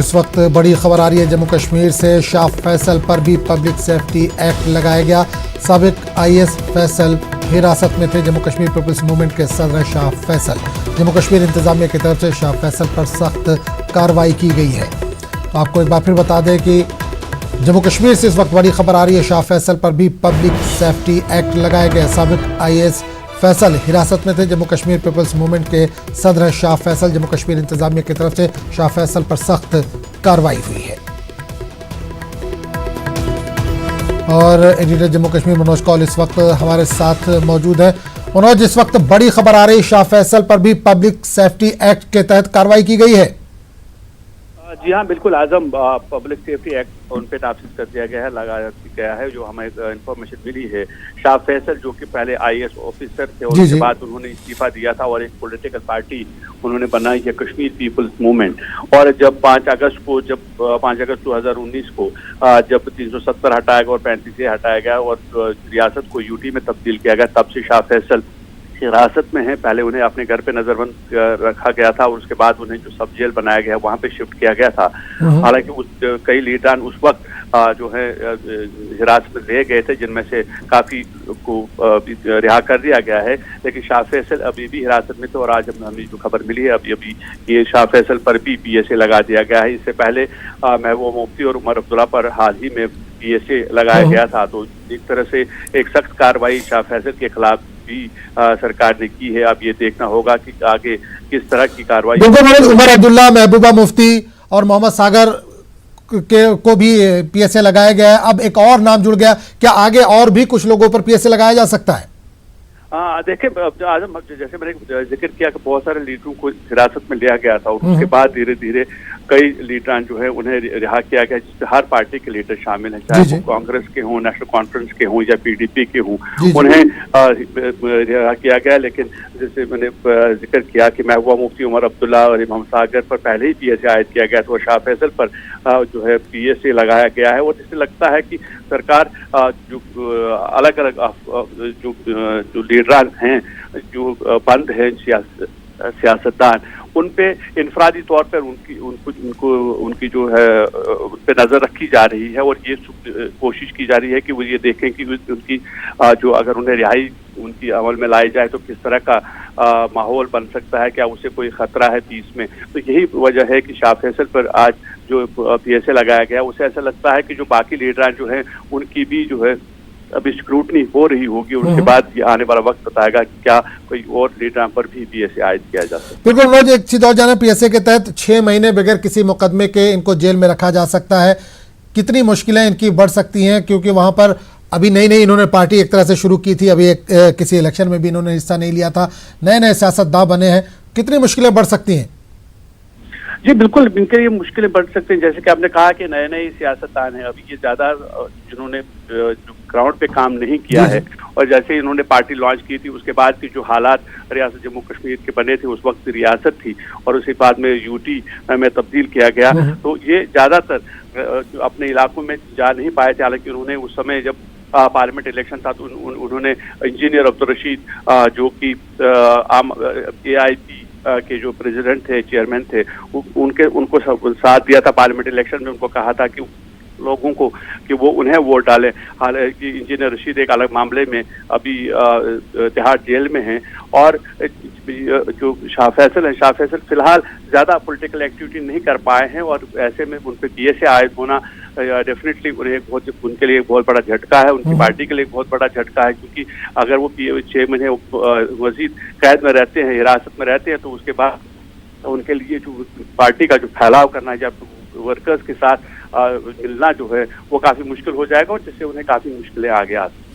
इस वक्त बड़ी खबर आ रही है जम्मू कश्मीर से। शाह फैसल पर भी पब्लिक सेफ्टी एक्ट लगाया गया। साबिक आईएएस फैसल हिरासत में थे। जम्मू कश्मीर पीपल्स मूवमेंट के सदर शाह फैसल। जम्मू कश्मीर इंतजामिया की तरफ से शाह फैसल पर सख्त कार्रवाई की गई है। तो आपको एक बार फिर बता दें कि जम्मू कश्मीर से इस वक्त बड़ी खबर आ रही है। शाह फैसल पर भी पब्लिक सेफ्टी एक्ट लगाया गया। साबिक आईएएस फैसल हिरासत में थे। जम्मू कश्मीर पीपल्स मूवमेंट के सदर शाह फैसल। जम्मू कश्मीर इंतजामिया की तरफ से शाह फैसल पर सख्त कार्रवाई हुई है। और एडिटर जम्मू कश्मीर मनोज कौल इस वक्त हमारे साथ मौजूद है। मनोज, इस वक्त बड़ी खबर आ रही है, शाह फैसल पर भी पब्लिक सेफ्टी एक्ट के तहत कार्रवाई की गई है। जी हाँ, बिल्कुल। आजम पब्लिक सेफ्टी एक्ट उन पे नाफिज कर दिया गया है, लगाया गया है। जो हमें इंफॉर्मेशन मिली है, शाह फैसल जो कि पहले आईएएस ऑफिसर थे और उसके बाद उन्होंने इस्तीफा दिया था और एक पॉलिटिकल पार्टी उन्होंने बनाई है कश्मीर पीपल्स मूवमेंट। और जब 5 अगस्त 2019 को जब 370 हटाया गया और 35 हटाया गया और रियासत को यूटी में तब्दील किया गया, तब से शाह फैसल हिरासत में है। पहले उन्हें अपने घर पे नजरबंद रखा गया था और उसके बाद उन्हें जो सब जेल बनाया गया वहां पे शिफ्ट किया गया था। हालांकि कई लीडरान उस वक्त जो है हिरासत में रह गए थे, जिनमें से काफी को रिहा कर दिया गया है। लेकिन शाह फैसल अभी भी हिरासत में थे और आज हमें जो खबर मिली है अभी ये शाह फैसल पर भी पीएसए लगा दिया गया है। इससे पहले महबूबा मुफ्ती और उमर अब्दुल्ला पर हाल ही में पीएसए लगाया गया था। तो एक तरह से एक सख्त कार्रवाई शाह फैसल के खिलाफ भी सरकार ने की है। अब ये देखना होगा कि आगे किस तरह की कार्रवाई। उमर अब्दुल्ला, महबूबा मुफ्ती और मोहम्मद सागर को भी पीएसए लगाया गया है। अब एक और नाम जुड़ गया, क्या आगे और भी कुछ लोगों पर पीएसए लगाया जा सकता है? देखिए आजम, जैसे मैंने जिक्र किया कि बहुत सारे लीडरों को हिरासत में लिया गया था और उसके बाद धीरे धीरे कई लीडरान जो है उन्हें रिहा किया गया, जिसमें हर पार्टी के लीडर शामिल हैं, चाहे वो कांग्रेस के हों, नेशनल कॉन्फ्रेंस के हों या पीडीपी के हों, उन्हें रिहा किया गया। लेकिन जैसे मैंने जिक्र किया कि महबूबा मुफ्ती, उमर अब्दुल्ला और इमाम सागर पर पहले ही पीएसए आयद किया गया, तो शाह फैसल पर जो है पीएसए लगाया गया है। और जिससे लगता है कि सरकार जो अलग अलग जो लीडरान हैं, जो बंद हैं सियासतदान, उन पे इंफरादी तौर पर उनकी जो है उन पे नजर रखी जा रही है और ये कोशिश की जा रही है कि वो ये देखें कि उनकी जो अगर उन्हें रिहाई उनकी अमल में लाई जाए तो किस तरह का माहौल बन सकता है, क्या उसे कोई खतरा है पीस में। तो यही वजह है कि शाह फैसल पर आज जो पीएसए लगाया गया, उसे ऐसा लगता है कि जो बाकी लीडरान जो हैं उनकी भी जो है अभी स्क्रूटनी हो रही होगी। उसके बाद ये आने वाला वक्त बताएगा कि क्या कोई और लीडर पर भी पीएसए आयद किया जा सकता है। बिल्कुल रोज एक चीज और जाना, पीएसए के तहत 6 महीने बगैर किसी मुकदमे के इनको जेल में रखा जा सकता है। कितनी मुश्किलें इनकी बढ़ सकती हैं, क्योंकि वहां पर अभी नई नई इन्होंने पार्टी एक तरह से शुरू की थी, अभी किसी इलेक्शन में भी इन्होंने हिस्सा नहीं लिया था, नए नए सियासतदान बने हैं, कितनी मुश्किलें बढ़ सकती हैं? जी बिल्कुल, इनके ये मुश्किलें बढ़ सकती हैं। जैसे कि आपने कहा कि नए नए सियासतदान हैं, अभी ये ज्यादा जिन्होंने ग्राउंड पे काम नहीं किया है और जैसे इन्होंने पार्टी लॉन्च की थी उसके बाद की जो हालात रियासत जम्मू कश्मीर के बने थे, उस वक्त रियासत थी और उसके बाद में यूटी में तब्दील किया गया, तो ये ज्यादातर अपने इलाकों में जा नहीं पाए थे। हालांकि उन्होंने उस समय जब पार्लियामेंट इलेक्शन था तो उन्होंने इंजीनियर अब्दुल रशीद जो कि AIP के जो प्रेसिडेंट थे, चेयरमैन थे, उनको साथ दिया था पार्लियामेंट इलेक्शन में। उनको कहा था कि लोगों को कि वो उन्हें वोट डालें। हालांकि इंजीनियर रशीद एक अलग मामले में अभी तिहाड़ जेल में हैं और जो शाह फैसल है, शाह फैसल फिलहाल ज्यादा पॉलिटिकल एक्टिविटी नहीं कर पाए हैं और ऐसे में उन पर पीएसए आयद होना डेफिनेटली उनके लिए एक बहुत बड़ा झटका है, उनकी पार्टी के लिए एक बहुत बड़ा झटका है। क्योंकि अगर वो 6 महीने मजीद कैद में रहते हैं, हिरासत में रहते हैं, तो उसके बाद उनके लिए जो पार्टी का जो फैलाव करना है या वर्कर्स के साथ मिलना जो है वो काफी मुश्किल हो जाएगा और जिससे उन्हें काफी मुश्किलें आगे आ सकती हैं।